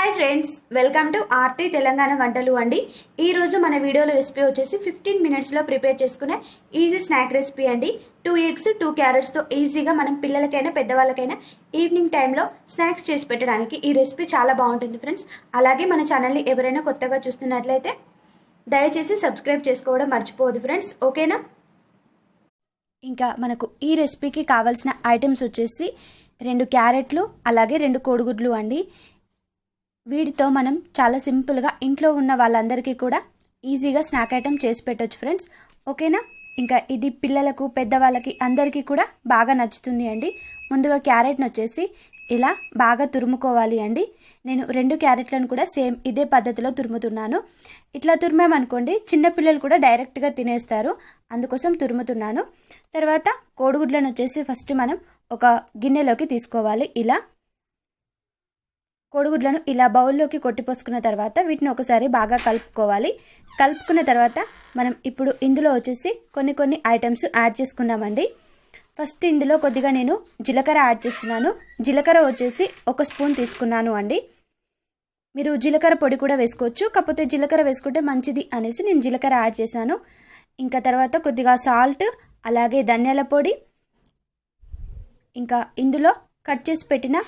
Hi friends, welcome to RT Telangana వంటలు అండి. ఈరోజు మన వీడియోలో రెసిపీ వచ్చేసి 15 మినిట్స్లో ప్రిపేర్ చేసుకునే ఈజీ స్నాక్ రెసిపీ అండి. 2 ఎగ్స్ 2 క్యారెట్స్తో ఈజీగా మనం పిల్లలకైనా పెద్దవాళ్ళకైనా ఈవినింగ్ టైంలో స్నాక్స్ చేసి పెట్టడానికి ఈ రెసిపీ చాలా బాగుంటుంది ఫ్రెండ్స్. అలాగే మన ఛానల్ని ఎవరైనా కొత్తగా చూస్తున్నట్లయితే దయచేసి సబ్స్క్రైబ్ చేసుకోవడం మర్చిపోవద్దు ఫ్రెండ్స్, ఓకేనా? ఇంకా మనకు ఈ రెసిపీకి కావాల్సిన ఐటమ్స్ వచ్చేసి 2 క్యారెట్లు అలాగే 2 కోడిగుడ్లు అండి. వీటితో మనం చాలా సింపుల్గా ఇంట్లో ఉన్న వాళ్ళందరికీ కూడా ఈజీగా స్నాక్ ఐటమ్ చేసి పెట్టొచ్చు ఫ్రెండ్స్, ఓకేనా? ఇంకా ఇది పిల్లలకు పెద్దవాళ్ళకి అందరికీ కూడా బాగా నచ్చుతుంది అండి. ముందుగా క్యారెట్ని వచ్చేసి ఇలా బాగా తురుముకోవాలి అండి. నేను 2 క్యారెట్లను కూడా సేమ్ ఇదే పద్ధతిలో తురుముతున్నాను. ఇట్లా తురిమామనుకోండి చిన్నపిల్లలు కూడా డైరెక్ట్గా తినేస్తారు, అందుకోసం తురుముతున్నాను. తర్వాత కోడిగుడ్లను వచ్చేసి ఫస్ట్ మనం ఒక గిన్నెలోకి తీసుకోవాలి. ఇలా కోడిగుడ్లను ఇలా బౌల్లోకి కొట్టిపోసుకున్న తర్వాత వీటిని ఒకసారి బాగా కలుపుకోవాలి. కలుపుకున్న తర్వాత మనం ఇప్పుడు ఇందులో వచ్చేసి కొన్ని ఐటమ్స్ యాడ్ చేసుకున్నామండి. ఫస్ట్ ఇందులో కొద్దిగా నేను జీలకర్ర యాడ్ చేస్తున్నాను. జీలకర్ర వచ్చేసి 1 స్పూన్ తీసుకున్నాను అండి. మీరు జీలకర్ర పొడి కూడా వేసుకోవచ్చు, కాకపోతే జీలకర్ర వేసుకుంటే మంచిది అనేసి నేను జీలకర్ర యాడ్ చేశాను. ఇంకా తర్వాత కొద్దిగా సాల్ట్, అలాగే ధనియాల పొడి, ఇంకా ఇందులో కట్ చేసి పెట్టిన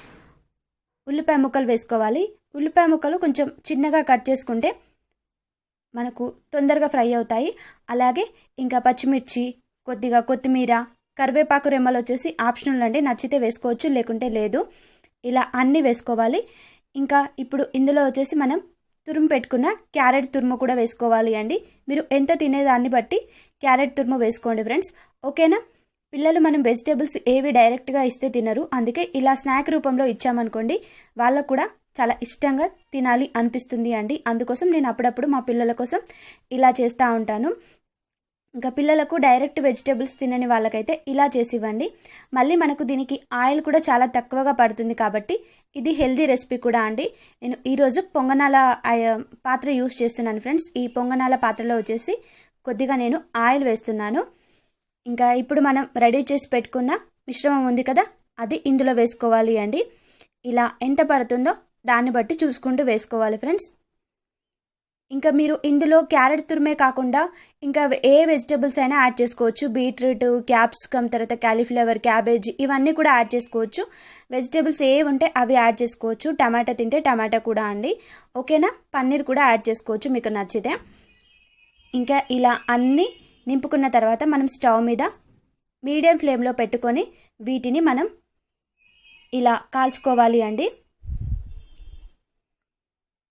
ఉల్లిపాయ ముక్కలు వేసుకోవాలి. ఉల్లిపాయ ముక్కలు కొంచెం చిన్నగా కట్ చేసుకుంటే మనకు తొందరగా ఫ్రై అవుతాయి. అలాగే ఇంకా పచ్చిమిర్చి, కొద్దిగా కొత్తిమీర, కరివేపాకు రెమ్మలు వచ్చేసి ఆప్షనల్ అండి, నచ్చితే వేసుకోవచ్చు లేకుంటే లేదు. ఇలా అన్నీ వేసుకోవాలి. ఇంకా ఇప్పుడు ఇందులో వచ్చేసి మనం తురుము పెట్టుకున్న క్యారెట్ తురుము కూడా వేసుకోవాలి అండి. మీరు ఎంత తినేదాన్ని బట్టి క్యారెట్ తురుము వేసుకోండి ఫ్రెండ్స్, ఓకేనా? పిల్లలు మనం వెజిటేబుల్స్ ఏవి డైరెక్ట్గా ఇస్తే తినరు, అందుకే ఇలా స్నాక్ రూపంలో ఇచ్చామనుకోండి వాళ్ళకు కూడా చాలా ఇష్టంగా తినాలి అనిపిస్తుంది అండి. అందుకోసం నేను అప్పుడప్పుడు మా పిల్లల కోసం ఇలా చేస్తూ ఉంటాను. ఇంకా పిల్లలకు డైరెక్ట్ వెజిటేబుల్స్ తినని వాళ్ళకైతే ఇలా చేసి ఇవ్వండి. మళ్ళీ మనకు దీనికి ఆయిల్ కూడా చాలా తక్కువగా పడుతుంది కాబట్టి ఇది హెల్దీ రెసిపీ కూడా అండి. నేను ఈరోజు పొంగనాల పాత్ర యూస్ చేస్తున్నాను ఫ్రెండ్స్. ఈ పొంగనాల పాత్రలో వచ్చేసి కొద్దిగా నేను ఆయిల్ వేస్తున్నాను. ఇంకా ఇప్పుడు మనం రెడీ చేసి పెట్టుకున్న మిశ్రమం ఉంది కదా, అది ఇందులో వేసుకోవాలి అండి. ఇలా ఎంత పడుతుందో దాన్ని బట్టి చూసుకుంటూ వేసుకోవాలి ఫ్రెండ్స్. ఇంకా మీరు ఇందులో క్యారెట్ తురుమే కాకుండా ఇంకా ఏ వెజిటేబుల్స్ అయినా యాడ్ చేసుకోవచ్చు. బీట్రూట్, క్యాప్సికమ్, తర్వాత క్యాలీఫ్లవర్, క్యాబేజీ ఇవన్నీ కూడా యాడ్ చేసుకోవచ్చు. వెజిటేబుల్స్ ఏ ఉంటే అవి యాడ్ చేసుకోవచ్చు. టమాటా తింటే టమాటా కూడా అండి, ఓకేనా? పన్నీర్ కూడా యాడ్ చేసుకోవచ్చు మీకు నచ్చితే. ఇంకా ఇలా అన్నీ నింపుకున్న తర్వాత మనం స్టవ్ మీద మీడియం ఫ్లేమ్లో పెట్టుకొని వీటిని మనం ఇలా కాల్చుకోవాలి అండి.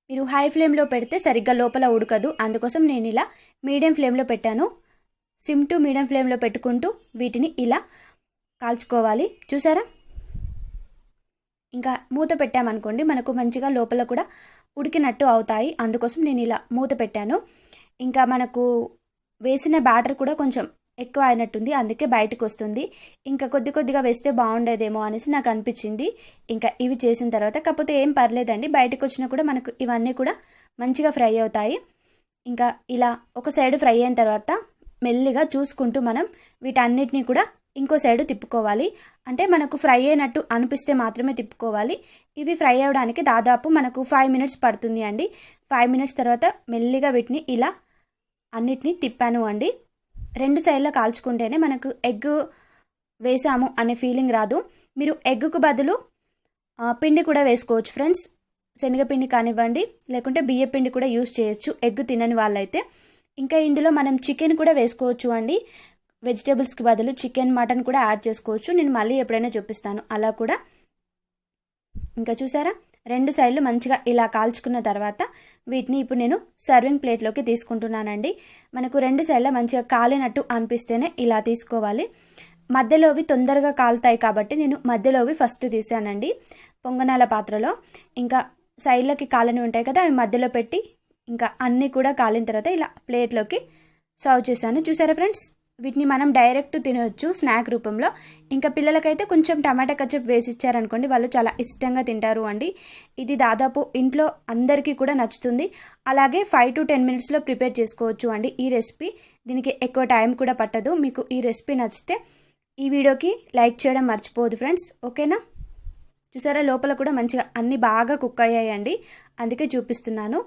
మీరు హై ఫ్లేమ్లో పెడితే సరిగ్గా లోపల ఉడకదు, అందుకోసం నేను ఇలా మీడియం ఫ్లేమ్లో పెట్టాను. సిమ్ టు మీడియం ఫ్లేమ్లో పెట్టుకుంటూ వీటిని ఇలా కాల్చుకోవాలి. చూసారా? ఇంకా మూత పెట్టామనుకోండి మనకు మంచిగా లోపల కూడా ఉడికినట్టు అవుతాయి, అందుకోసం నేను ఇలా మూత పెట్టాను. ఇంకా మనకు వేసిన బ్యాటర్ కూడా కొంచెం ఎక్కువ అయినట్టుంది, అందుకే బయటకు వస్తుంది. ఇంకా కొద్దిగా వేస్తే బాగుండేదేమో అనేసి నాకు అనిపించింది. ఇంకా ఇవి చేసిన తర్వాత కాకపోతే ఏం పర్లేదండి, బయటకు వచ్చినా కూడా మనకు ఇవన్నీ కూడా మంచిగా ఫ్రై అవుతాయి. ఇంకా ఇలా ఒక సైడ్ ఫ్రై అయిన తర్వాత మెల్లిగా చూసుకుంటూ మనం వీటన్నిటిని కూడా ఇంకో సైడు తిప్పుకోవాలి. అంటే మనకు ఫ్రై అయినట్టు అనిపిస్తే మాత్రమే తిప్పుకోవాలి. ఇవి ఫ్రై అవ్వడానికి దాదాపు మనకు 5 మినిట్స్ పడుతుంది అండి. 5 మినిట్స్ తర్వాత మెల్లిగా వీటిని ఇలా అన్నిటినీ తిప్పాను అండి. 2 సైడ్లో కాల్చుకుంటేనే మనకు ఎగ్ వేసాము అనే ఫీలింగ్ రాదు. మీరు ఎగ్గుకు బదులు పిండి కూడా వేసుకోవచ్చు ఫ్రెండ్స్. శనగపిండి కానివ్వండి, లేకుంటే బియ్య పిండి కూడా యూస్ చేయొచ్చు ఎగ్ తినని వాళ్ళైతే. ఇంకా ఇందులో మనం చికెన్ కూడా వేసుకోవచ్చు అండి. వెజిటేబుల్స్కి బదులు చికెన్, మటన్ కూడా యాడ్ చేసుకోవచ్చు. నేను మళ్ళీ ఎప్పుడైనా చూపిస్తాను అలా కూడా. ఇంకా చూసారా, 2 సైడ్లు మంచిగా ఇలా కాల్చుకున్న తర్వాత వీటిని ఇప్పుడు నేను సర్వింగ్ ప్లేట్లోకి తీసుకుంటున్నానండి. మనకు 2 సైడ్ల మంచిగా కాలినట్టు అనిపిస్తేనే ఇలా తీసుకోవాలి. మధ్యలోవి తొందరగా కాలుతాయి కాబట్టి నేను మధ్యలోవి ఫస్ట్ తీసానండి పొంగనాల పాత్రలో. ఇంకా సైడ్లకి కాలని ఉంటాయి కదా, అవి మధ్యలో పెట్టి ఇంకా అన్నీ కూడా కాలిన తర్వాత ఇలా ప్లేట్లోకి సర్వ్ చేశాను. చూసారా ఫ్రెండ్స్, వీటిని మనం డైరెక్ట్ తినవచ్చు స్నాక్ రూపంలో. ఇంకా పిల్లలకైతే కొంచెం టమాటా కచప్ వేసి ఇచ్చారనుకోండి వాళ్ళు చాలా ఇష్టంగా తింటారు అండి. ఇది దాదాపు ఇంట్లో అందరికీ కూడా నచ్చుతుంది. అలాగే 5 to 10 మినిట్స్లో ప్రిపేర్ చేసుకోవచ్చు అండి ఈ రెసిపీ. దీనికి ఎక్కువ టైం కూడా పట్టదు. మీకు ఈ రెసిపీ నచ్చితే ఈ వీడియోకి లైక్ చేయడం మర్చిపోవద్దు ఫ్రెండ్స్, ఓకేనా? చూసారా లోపల కూడా మంచిగా అన్నీ బాగా కుక్ అయ్యాయండి, అందుకే చూపిస్తున్నాను.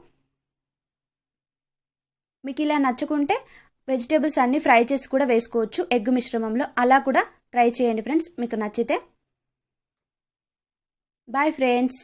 మీకు ఇలా నచ్చుకుంటే వెజిటేబుల్స్ అన్నీ ఫ్రై చేసి కూడా వేసుకోవచ్చు ఎగ్ మిశ్రమంలో. అలా కూడా ట్రై చేయండి ఫ్రెండ్స్ మీకు నచ్చితే. Bye friends.